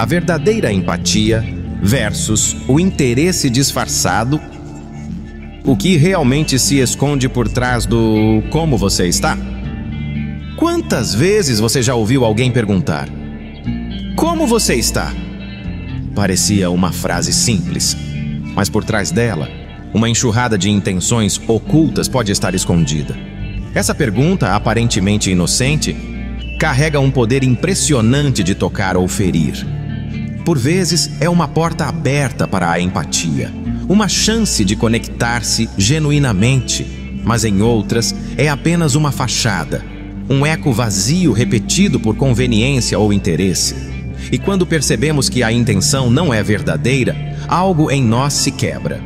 A verdadeira empatia versus o interesse disfarçado, o que realmente se esconde por trás do como você está. Quantas vezes você já ouviu alguém perguntar: como você está? Parecia uma frase simples, mas por trás dela, uma enxurrada de intenções ocultas pode estar escondida. Essa pergunta, aparentemente inocente, carrega um poder impressionante de tocar ou ferir. Por vezes, é uma porta aberta para a empatia, uma chance de conectar-se genuinamente, mas em outras, é apenas uma fachada, um eco vazio repetido por conveniência ou interesse. E quando percebemos que a intenção não é verdadeira, algo em nós se quebra.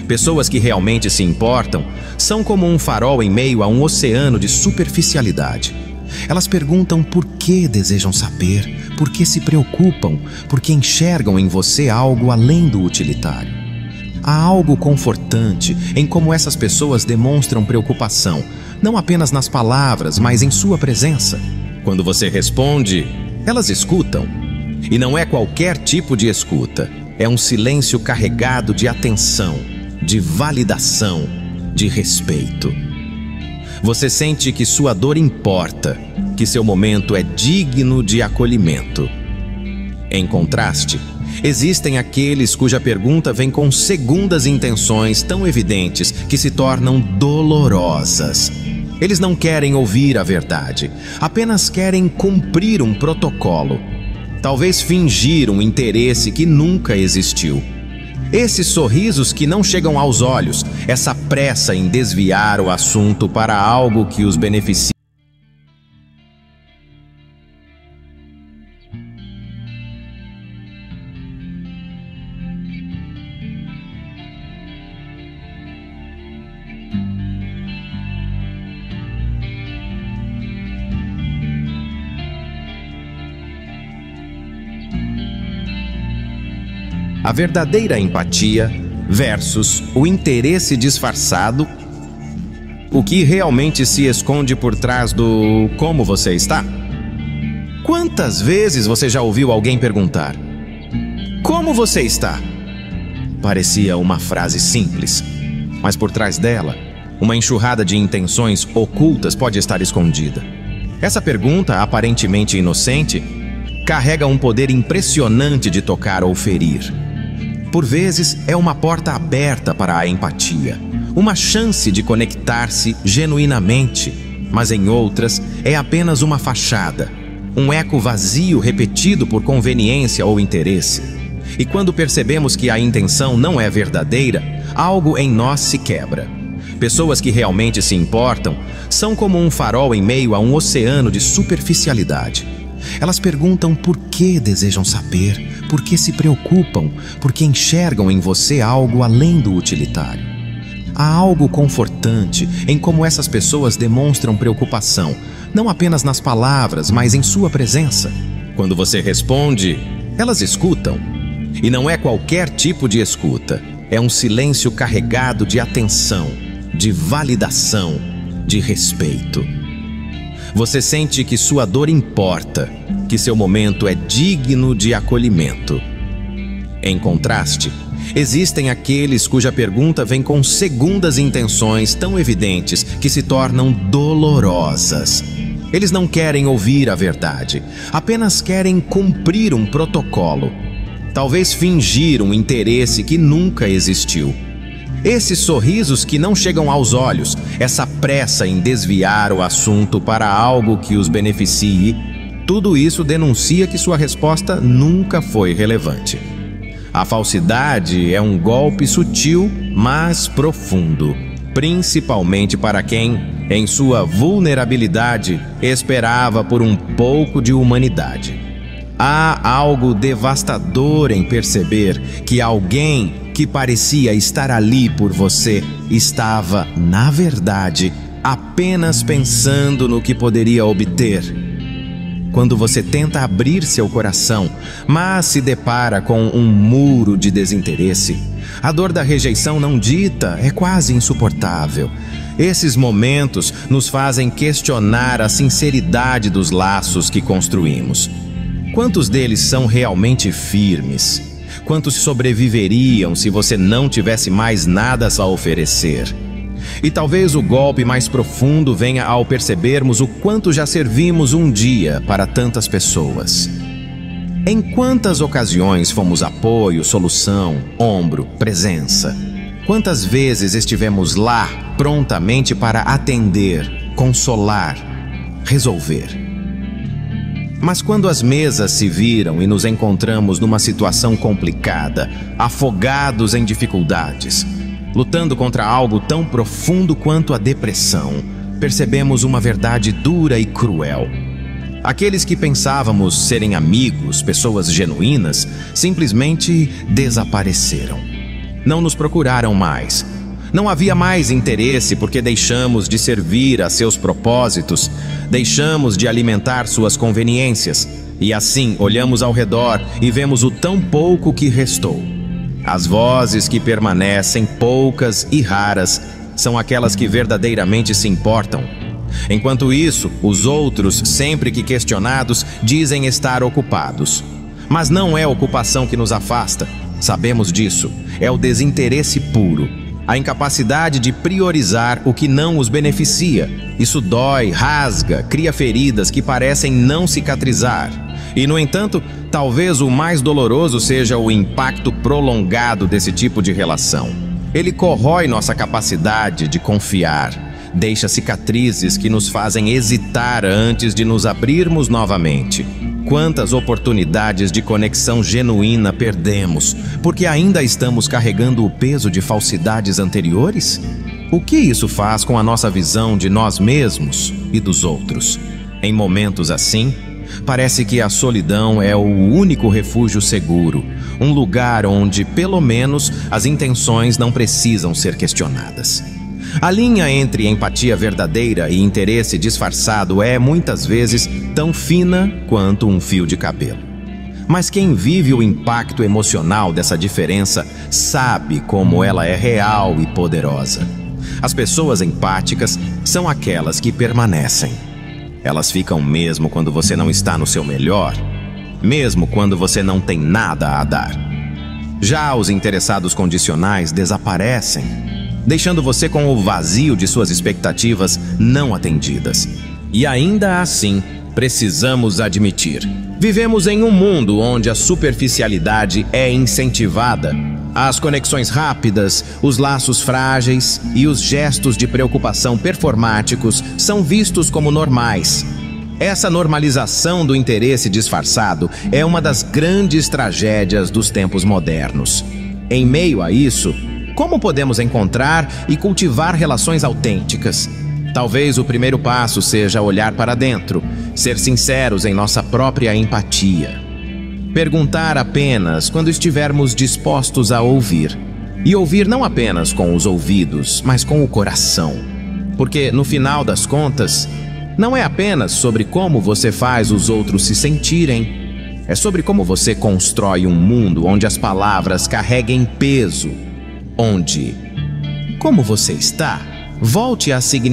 Pessoas que realmente se importam são como um farol em meio a um oceano de superficialidade. Elas perguntam por que desejam saber, por que se preocupam, porque enxergam em você algo além do utilitário. Há algo confortante em como essas pessoas demonstram preocupação, não apenas nas palavras, mas em sua presença. Quando você responde, elas escutam. E não é qualquer tipo de escuta, é um silêncio carregado de atenção, de validação, de respeito. Você sente que sua dor importa, que seu momento é digno de acolhimento. Em contraste, existem aqueles cuja pergunta vem com segundas intenções tão evidentes que se tornam dolorosas. Eles não querem ouvir a verdade, apenas querem cumprir um protocolo. Talvez fingir um interesse que nunca existiu. Esses sorrisos que não chegam aos olhos, essa pressa em desviar o assunto para algo que os beneficia. A verdadeira empatia versus o interesse disfarçado, o que realmente se esconde por trás do como você está. Quantas vezes você já ouviu alguém perguntar: como você está? Parecia uma frase simples, mas por trás dela, uma enxurrada de intenções ocultas pode estar escondida. Essa pergunta, aparentemente inocente, carrega um poder impressionante de tocar ou ferir. Por vezes, é uma porta aberta para a empatia, uma chance de conectar-se genuinamente, mas em outras, é apenas uma fachada, um eco vazio repetido por conveniência ou interesse. E quando percebemos que a intenção não é verdadeira, algo em nós se quebra. Pessoas que realmente se importam são como um farol em meio a um oceano de superficialidade. Elas perguntam por que desejam saber, por que se preocupam, porque enxergam em você algo além do utilitário. Há algo confortante em como essas pessoas demonstram preocupação, não apenas nas palavras, mas em sua presença. Quando você responde, elas escutam. E não é qualquer tipo de escuta, é um silêncio carregado de atenção, de validação, de respeito. Você sente que sua dor importa, que seu momento é digno de acolhimento. Em contraste, existem aqueles cuja pergunta vem com segundas intenções tão evidentes que se tornam dolorosas. Eles não querem ouvir a verdade, apenas querem cumprir um protocolo. Talvez fingir um interesse que nunca existiu. Esses sorrisos que não chegam aos olhos, essa pressa em desviar o assunto para algo que os beneficie, tudo isso denuncia que sua resposta nunca foi relevante. A falsidade é um golpe sutil, mas profundo, principalmente para quem, em sua vulnerabilidade, esperava por um pouco de humanidade. Há algo devastador em perceber que alguém que parecia estar ali por você estava, na verdade, apenas pensando no que poderia obter. Quando você tenta abrir seu coração, mas se depara com um muro de desinteresse, a dor da rejeição não dita é quase insuportável. Esses momentos nos fazem questionar a sinceridade dos laços que construímos. Quantos deles são realmente firmes? Quantos sobreviveriam se você não tivesse mais nada a oferecer? E talvez o golpe mais profundo venha ao percebermos o quanto já servimos um dia para tantas pessoas. Em quantas ocasiões fomos apoio, solução, ombro, presença? Quantas vezes estivemos lá prontamente para atender, consolar, resolver? Mas quando as mesas se viram e nos encontramos numa situação complicada, afogados em dificuldades, lutando contra algo tão profundo quanto a depressão, percebemos uma verdade dura e cruel. Aqueles que pensávamos serem amigos, pessoas genuínas, simplesmente desapareceram. Não nos procuraram mais. Não havia mais interesse porque deixamos de servir a seus propósitos, deixamos de alimentar suas conveniências, e assim olhamos ao redor e vemos o tão pouco que restou. As vozes que permanecem, poucas e raras, são aquelas que verdadeiramente se importam. Enquanto isso, os outros, sempre que questionados, dizem estar ocupados. Mas não é a ocupação que nos afasta, sabemos disso, é o desinteresse puro. A incapacidade de priorizar o que não os beneficia. Isso dói, rasga, cria feridas que parecem não cicatrizar. E, no entanto, talvez o mais doloroso seja o impacto prolongado desse tipo de relação. Ele corrói nossa capacidade de confiar, deixa cicatrizes que nos fazem hesitar antes de nos abrirmos novamente. Quantas oportunidades de conexão genuína perdemos, porque ainda estamos carregando o peso de falsidades anteriores? O que isso faz com a nossa visão de nós mesmos e dos outros? Em momentos assim, parece que a solidão é o único refúgio seguro, um lugar onde, pelo menos, as intenções não precisam ser questionadas. A linha entre empatia verdadeira e interesse disfarçado é, muitas vezes, tão fina quanto um fio de cabelo. Mas quem vive o impacto emocional dessa diferença sabe como ela é real e poderosa. As pessoas empáticas são aquelas que permanecem. Elas ficam mesmo quando você não está no seu melhor, mesmo quando você não tem nada a dar. Já os interessados condicionais desaparecem, deixando você com o vazio de suas expectativas não atendidas. E ainda assim, precisamos admitir: vivemos em um mundo onde a superficialidade é incentivada. As conexões rápidas, os laços frágeis e os gestos de preocupação performáticos são vistos como normais. Essa normalização do interesse disfarçado é uma das grandes tragédias dos tempos modernos. Em meio a isso, como podemos encontrar e cultivar relações autênticas? Talvez o primeiro passo seja olhar para dentro, ser sinceros em nossa própria empatia. Perguntar apenas quando estivermos dispostos a ouvir. E ouvir não apenas com os ouvidos, mas com o coração. Porque, no final das contas, não é apenas sobre como você faz os outros se sentirem. É sobre como você constrói um mundo onde as palavras carreguem peso. Onde, como você está, volte a significar